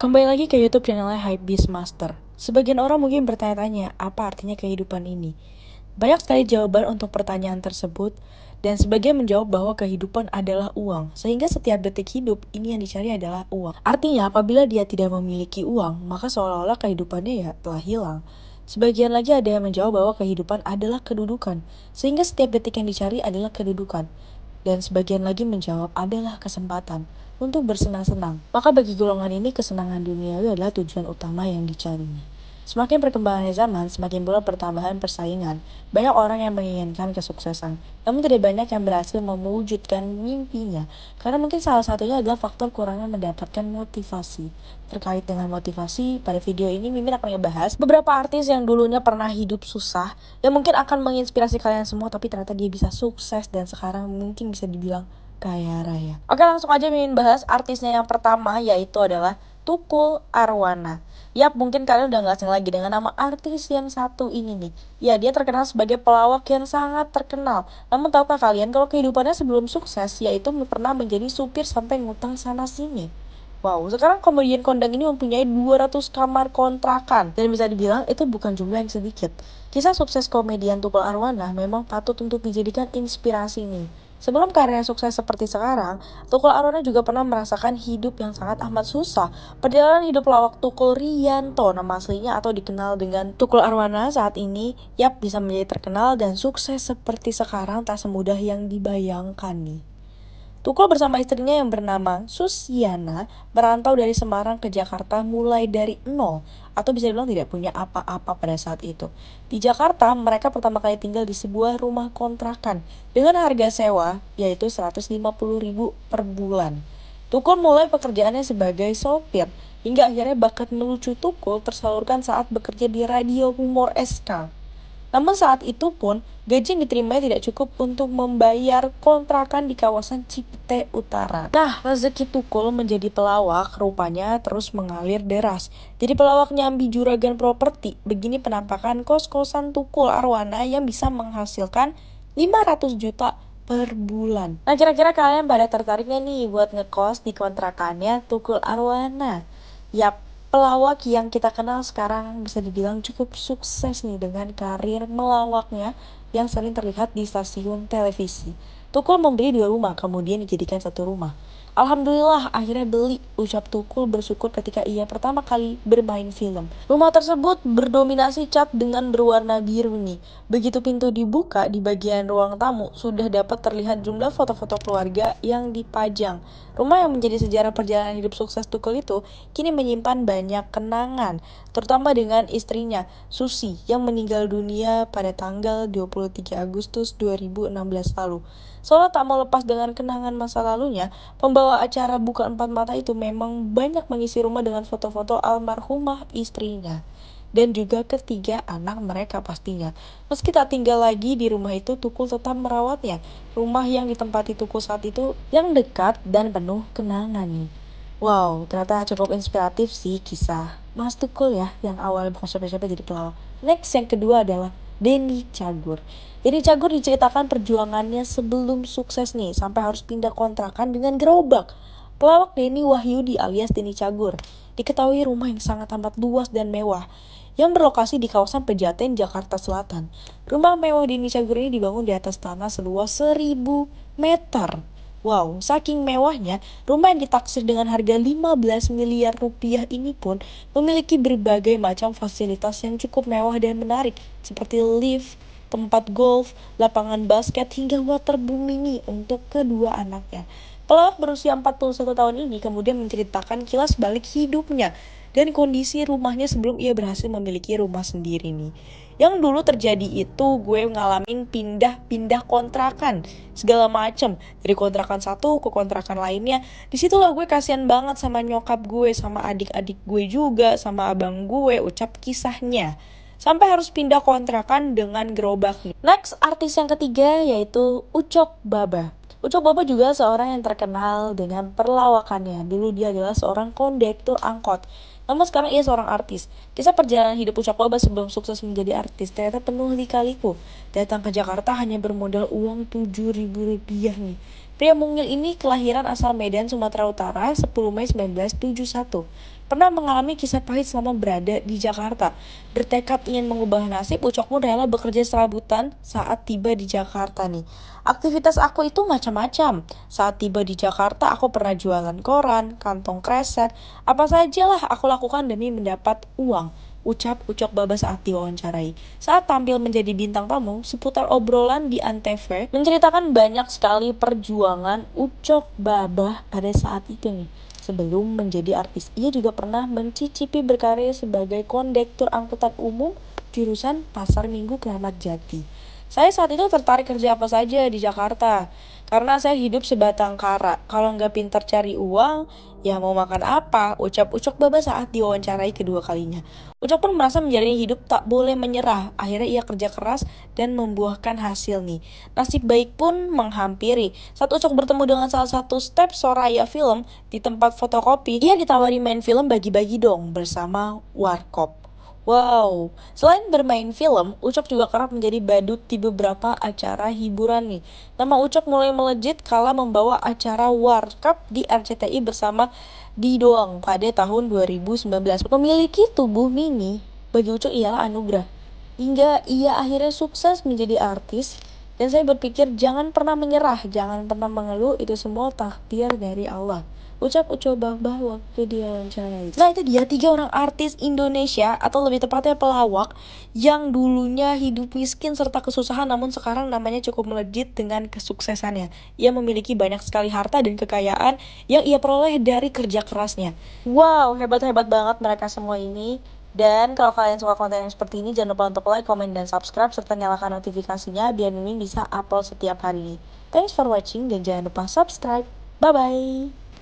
Kembali lagi ke YouTube channelnya Hypebeast Master. Sebagian orang mungkin bertanya-tanya, apa artinya kehidupan ini? Banyak sekali jawaban untuk pertanyaan tersebut, dan sebagian menjawab bahwa kehidupan adalah uang, sehingga setiap detik hidup ini yang dicari adalah uang. Artinya, apabila dia tidak memiliki uang, maka seolah-olah kehidupannya ya telah hilang. Sebagian lagi ada yang menjawab bahwa kehidupan adalah kedudukan, sehingga setiap detik yang dicari adalah kedudukan. Dan sebagian lagi menjawab adalah kesempatan untuk bersenang-senang. Maka bagi golongan ini kesenangan duniawi adalah tujuan utama yang dicarinya. Semakin perkembangannya zaman, semakin pula pertambahan persaingan. Banyak orang yang menginginkan kesuksesan, namun tidak banyak yang berhasil mewujudkan mimpinya. Karena mungkin salah satunya adalah faktor kurangnya mendapatkan motivasi. Terkait dengan motivasi, pada video ini Mimin akan ngebahas beberapa artis yang dulunya pernah hidup susah, yang mungkin akan menginspirasi kalian semua, tapi ternyata dia bisa sukses dan sekarang mungkin bisa dibilang kaya raya. Oke, langsung aja Mimin bahas artisnya yang pertama, yaitu adalah Tukul Arwana. Yap, mungkin kalian udah gak asing lagi dengan nama artis yang satu ini nih. Ya, dia terkenal sebagai pelawak yang sangat terkenal. Namun tahukah kalian kalau kehidupannya sebelum sukses, yaitu pernah menjadi supir sampai ngutang sana sini. Wow, sekarang komedian kondang ini mempunyai 200 kamar kontrakan. Dan bisa dibilang itu bukan jumlah yang sedikit. Kisah sukses komedian Tukul Arwana memang patut untuk dijadikan inspirasi nih. Sebelum karirnya sukses seperti sekarang, Tukul Arwana juga pernah merasakan hidup yang sangat amat susah. Perjalanan hidup lawak Tukul Rianto, nama aslinya atau dikenal dengan Tukul Arwana saat ini, yap bisa menjadi terkenal dan sukses seperti sekarang tak semudah yang dibayangkan nih. Tukul bersama istrinya yang bernama Susiana merantau dari Semarang ke Jakarta mulai dari nol, atau bisa dibilang tidak punya apa-apa pada saat itu. Di Jakarta, mereka pertama kali tinggal di sebuah rumah kontrakan dengan harga sewa yaitu 150.000 per bulan. Tukul mulai pekerjaannya sebagai sopir, hingga akhirnya bakat melucu Tukul tersalurkan saat bekerja di Radio Humor SK. Namun saat itu pun, gaji yang diterimanya tidak cukup untuk membayar kontrakan di kawasan Cipete Utara. Nah, rezeki Tukul menjadi pelawak rupanya terus mengalir deras. Jadi pelawak nyambi juragan properti. Begini penampakan kos-kosan Tukul Arwana yang bisa menghasilkan 500 juta per bulan. Nah, kira-kira kalian pada tertariknya nih buat ngekos di kontrakannya Tukul Arwana? Yap, pelawak yang kita kenal sekarang bisa dibilang cukup sukses nih dengan karir melawaknya yang sering terlihat di stasiun televisi. Tukul membeli 2 rumah, kemudian dijadikan 1 rumah. Alhamdulillah akhirnya beli, ucap Tukul bersyukur ketika ia pertama kali bermain film. Rumah tersebut berdominasi cat dengan berwarna biru nih. Begitu pintu dibuka, di bagian ruang tamu sudah dapat terlihat jumlah foto-foto keluarga yang dipajang. Rumah yang menjadi sejarah perjalanan hidup sukses Tukul itu kini menyimpan banyak kenangan, terutama dengan istrinya, Susi, yang meninggal dunia pada tanggal 23 Agustus 2016 lalu. Seolah tak mau lepas dengan kenangan masa lalunya, pembawa acara Buka Empat Mata itu memang banyak mengisi rumah dengan foto-foto almarhumah istrinya. Dan juga ketiga anak mereka pastinya. Meski tak tinggal lagi di rumah itu, Tukul tetap merawatnya. Rumah yang ditempati Tukul saat itu yang dekat dan penuh kenangan nih. Wow, ternyata cukup inspiratif sih kisah Mas Tukul ya, yang awalnya bukan siapa-siapa jadi pelawak. Next, yang kedua adalah Denny Cagur. Denny Cagur diceritakan perjuangannya sebelum sukses nih, sampai harus pindah kontrakan dengan gerobak. Pelawak Denny Wahyudi alias Denny Cagur diketahui rumah yang sangat amat luas dan mewah, yang berlokasi di kawasan Pejaten, Jakarta Selatan. Rumah mewah Denny Cagur ini dibangun di atas tanah seluas 1.000 meter. Wow, saking mewahnya, rumah yang ditaksir dengan harga 15 miliar rupiah ini pun memiliki berbagai macam fasilitas yang cukup mewah dan menarik, seperti lift, tempat golf, lapangan basket, hingga waterboom mini untuk kedua anaknya. Pelawak berusia 41 tahun ini kemudian menceritakan kilas balik hidupnya dan kondisi rumahnya sebelum ia berhasil memiliki rumah sendiri nih. Yang dulu terjadi itu gue ngalamin pindah-pindah kontrakan segala macem, dari kontrakan satu ke kontrakan lainnya. Disitulah gue kasihan banget sama nyokap gue, sama adik-adik gue juga, sama abang gue, ucap kisahnya. Sampai harus pindah kontrakan dengan gerobak. Next, artis yang ketiga yaitu Ucok Baba. Ucok Baba juga seorang yang terkenal dengan perlawakannya. Dulu dia adalah seorang kondektur angkot. Namun sekarang ia seorang artis. Kisah perjalanan hidup Ucok Baba sebelum sukses menjadi artis ternyata penuh lika-liku. Datang ke Jakarta hanya bermodal uang 7.000 rupiah nih. Pria mungil ini kelahiran asal Medan, Sumatera Utara, 10 Mei 1971. Pernah mengalami kisah pahit selama berada di Jakarta. Bertekad ingin mengubah nasib, Ucok pun rela bekerja serabutan saat tiba di Jakarta nih. Aktivitas aku itu macam-macam. Saat tiba di Jakarta, aku pernah jualan koran, kantong kresek, apa sajalah aku lakukan demi mendapat uang. Ucap Ucok Baba saat diwawancarai. Saat tampil menjadi bintang tamu, seputar obrolan di Antv menceritakan banyak sekali perjuangan Ucok Baba pada saat itu nih. Sebelum menjadi artis, ia juga pernah mencicipi berkarya sebagai kondektur angkutan umum jurusan Pasar Minggu Kramat Jati. Saya saat itu tertarik kerja apa saja di Jakarta, karena saya hidup sebatang kara. Kalau nggak pintar cari uang, ya mau makan apa? Ucap Ucok Baba saat diwawancarai kedua kalinya. Ucok pun merasa menjalani hidup tak boleh menyerah. Akhirnya ia kerja keras dan membuahkan hasil nih. Nasib baik pun menghampiri. Saat Ucok bertemu dengan salah satu step Soraya Film di tempat fotokopi, ia ditawari main film Bagi-Bagi Dong bersama Warkop. Wow, selain bermain film, Ucok juga kerap menjadi badut di beberapa acara hiburan nih. Nama Ucok mulai melejit kala membawa acara Warkop di RCTI bersama Didoang pada tahun 2019. Memiliki tubuh mini bagi Ucok ialah anugerah. Hingga ia akhirnya sukses menjadi artis. Dan saya berpikir jangan pernah menyerah, jangan pernah mengeluh, itu semua takdir dari Allah. Ucap Uco Bambah waktu diwawancara. Nah itu dia 3 orang artis Indonesia, atau lebih tepatnya pelawak, yang dulunya hidup miskin serta kesusahan namun sekarang namanya cukup melejit dengan kesuksesannya. Ia memiliki banyak sekali harta dan kekayaan yang ia peroleh dari kerja kerasnya. Wow, hebat-hebat banget mereka semua ini. Dan kalau kalian suka konten yang seperti ini, jangan lupa untuk like, comment, dan subscribe, serta nyalakan notifikasinya biar Mimin bisa upload setiap hari. Thanks for watching dan jangan lupa subscribe. Bye-bye!